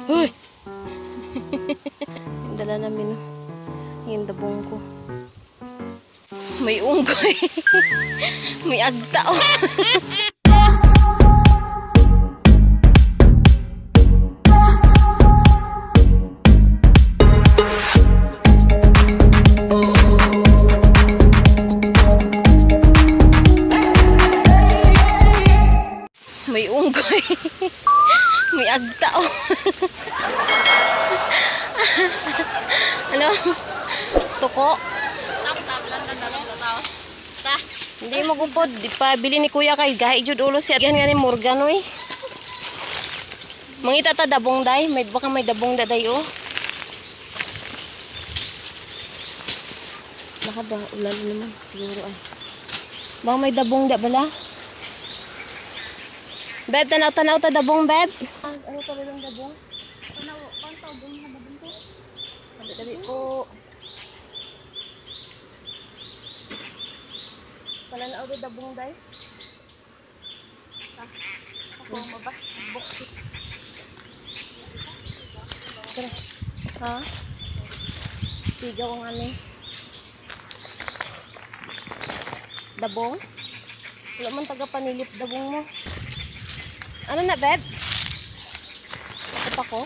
Hoy! Dala namin yung dabong ko. May unggoy. May agta oh. May unggoy. May agta oh. Ano? Tuko. Hindi mo gupod. Di pa bili ni kuya kay gahi jud ulo siya. Yan nga ni Morgan oy. Mangita ta dabong day. May baka may dabong daday oh. Baka ba ulan naman siguro ay. Baka may dabong da bala. Beb, tanaw-tanaw ta dabong, beb. Ano pa rin ang dabong? Tanaw, pantaw, dabong na dabong ko. Dabi ko. Pala na ako dabong, day. Ako ang mabas. Buksit. Ha? Tigaw ang ano. Dabong? Wala man taga panilip dabong mo. Ano na, beb? Ito ko?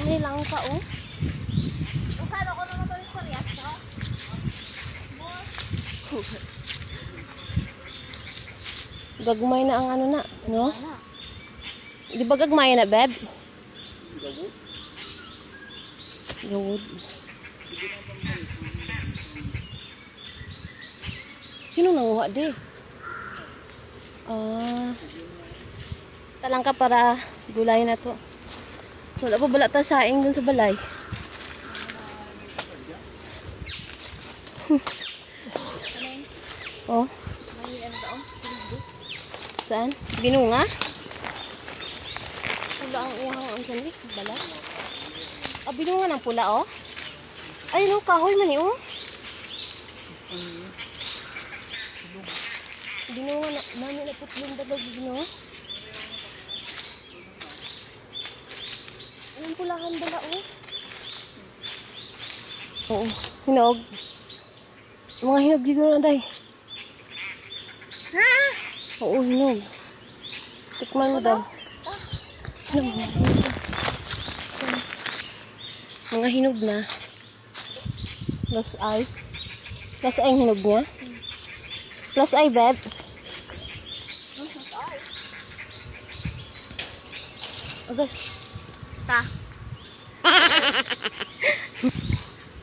May lang ka, oh. Usado ko naman ito yung karyas, ha? Gagmay na ang ano na, no? Di ba gagmay na, beb? Gawod. Gawod. Sino nanguha di? Talang ka para gulay na to. Wala pa bala ta saing dun sa balay. Oh. Saan? Binunga? Wala ang uhang ang sandi. Balay. Ah, binunga ng pula oh. Ay no, kahoy man eh oh. Binunga na, mami na putlong dalag gino. Anong pulahan bala oh? Oo, hinog. Mga hinog dito na day. Ha? Oo, hinog. Tikman mo daw. Mga hinog na. Plus ay. Plus ay ang hinog niya. Plus ay, beb. Okay. Ta.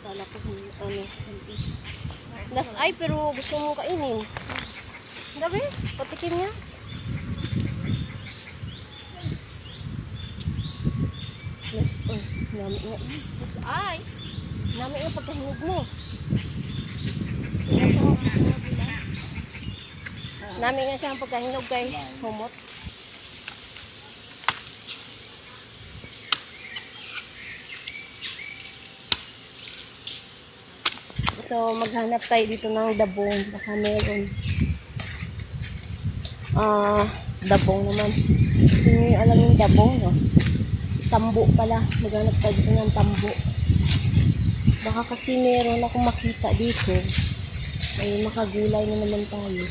Kala ko ano, plus ay, pero gusto mo kainin. Dabi, patikin niya. Plus ay, nami nga. Plus ay. Nami nga pagkahinog mo. Nami nga siya ang pagkahinog kay humot. So, maghanap tayo dito ng dabong. Baka meron. Dabong naman. Hindi nyo alam yung dabong, no? Tambo pala. Maghanap tayo dito ng tambo. Baka kasi meron akong makita dito. Ay, makagulay na naman tayo.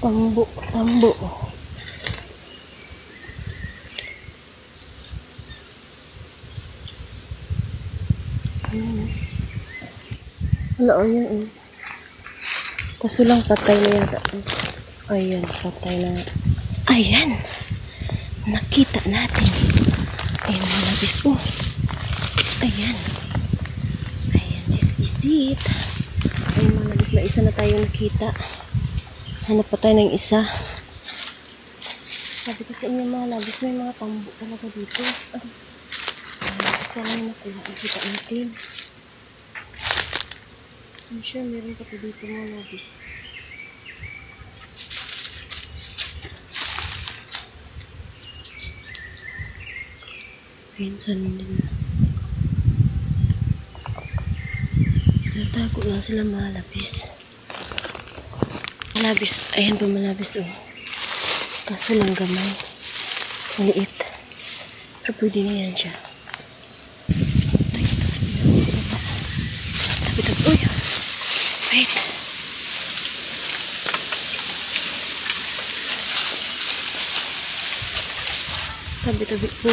Tambo, tambo. Wala, o yun. Kaso lang patay na yata. Ayan, patay na. Ayan. Nakita natin. Ayan, malabis. Oh. Ayan. Ayan, this is it. Ayan, malabis. May isa na tayo nakita. Hanap pa tayo ng isa. Sabi ko sa inyo mga labis, may mga tambo talaga dito. Isa lang nakuha. Nakita natin. I'm sure meron pa dito mga labis. Pinsan nila. Natago lang sila malabis. Malabis. Ayan pa malabis oh. Kaso lang gamay. Maliit. Pero pwede na yan siya. Tabi-tabi. Uy! Wait. Tabi-tabi po.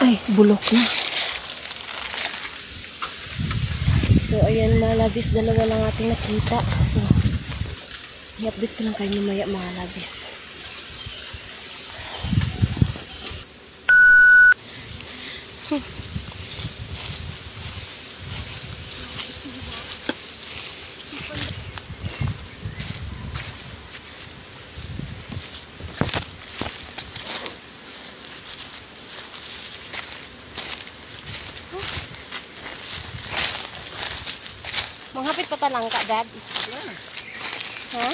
Ay, bulok na. So, ayan malabis. Dalawa lang ating nakita. So, i-update ko lang kayo mamaya malabis. Manghapit pa lang ka, Dad? Ha?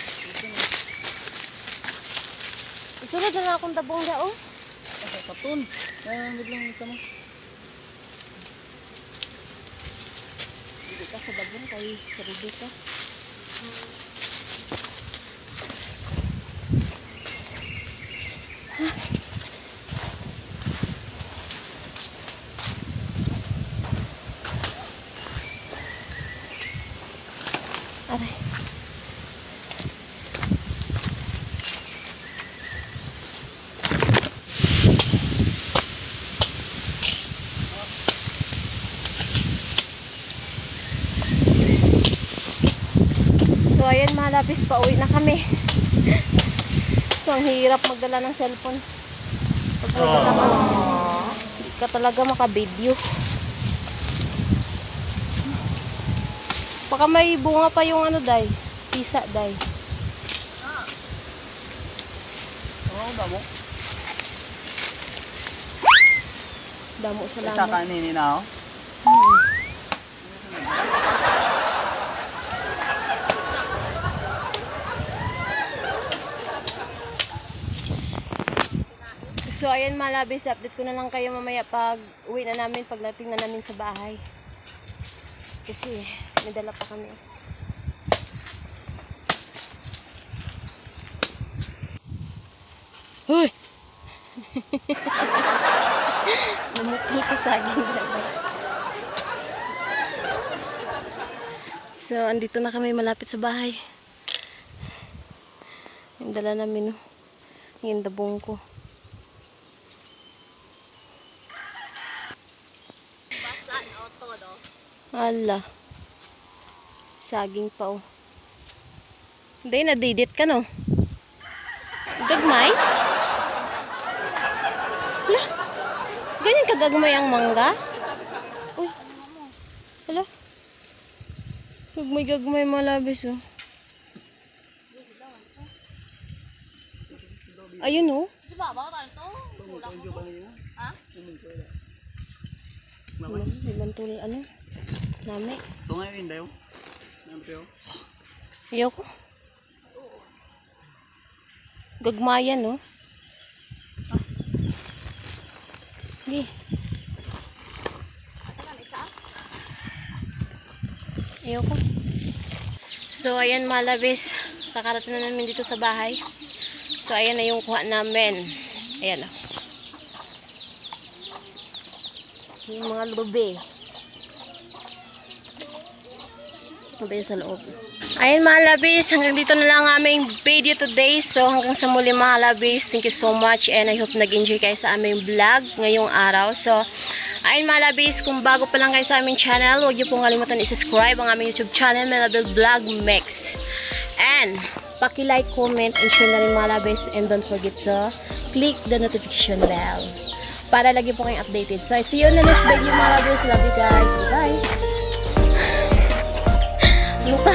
Isunod na lang akong tabong da, oh. Katun. Kaya lang ito mo. Hindi ka sa dabong, kay sarili ka. Aray. So ayan malabis, pauwi na kami. So ang hirap magdala ng cellphone. Pag magdala ka, hindi ka talaga makabideo. Baka may bunga pa yung ano, Day. Pisa, Day. Oo, damo. Damo sa Ito lamang. kanini na, oh. So ayan malabis, update ko na lang kayo mamaya pag uwi na namin, pag nating na namin sa bahay. Kasi may dala pa kami. Hoy! Namukal ka saging dala. So andito na kami malapit sa bahay. Yung dala namin, oh. Yung dabong ko. Ala. Saging pa, oh. Hindi, nadidit ka, no? Gagmay? Hala. Ganyan kagagmay ang mangga? Uy. Hala. Gagmay malabis, oh. Ayun, oh. Ibantul, ano? Nami. Ito nga yun, dayo. Ayoko. Gagmayan, no? Hindi. Ayoko. So, ayan malabis. Kakarating na namin dito sa bahay. So, ayan na yung kuha namin. Ayan, oh. Yung mga lube. Mabaya sa loob. Ayun mga labis, hanggang dito na lang aming video today. So hanggang sa muli mga labis, thank you so much and I hope nag-enjoy kayo sa aming vlog ngayong araw. So ayun mga labis, kung bago pa lang kayo sa aming channel, huwag niyo pong kalimutan i-subscribe ang aming YouTube channel, Melabel Vlog Mix. And paki-like, comment, and share na rin mga labis. And don't forget to click the notification bell para lagi po kayong updated. So I see you in the next video mga labis. Love you guys. Bye-bye. Luka.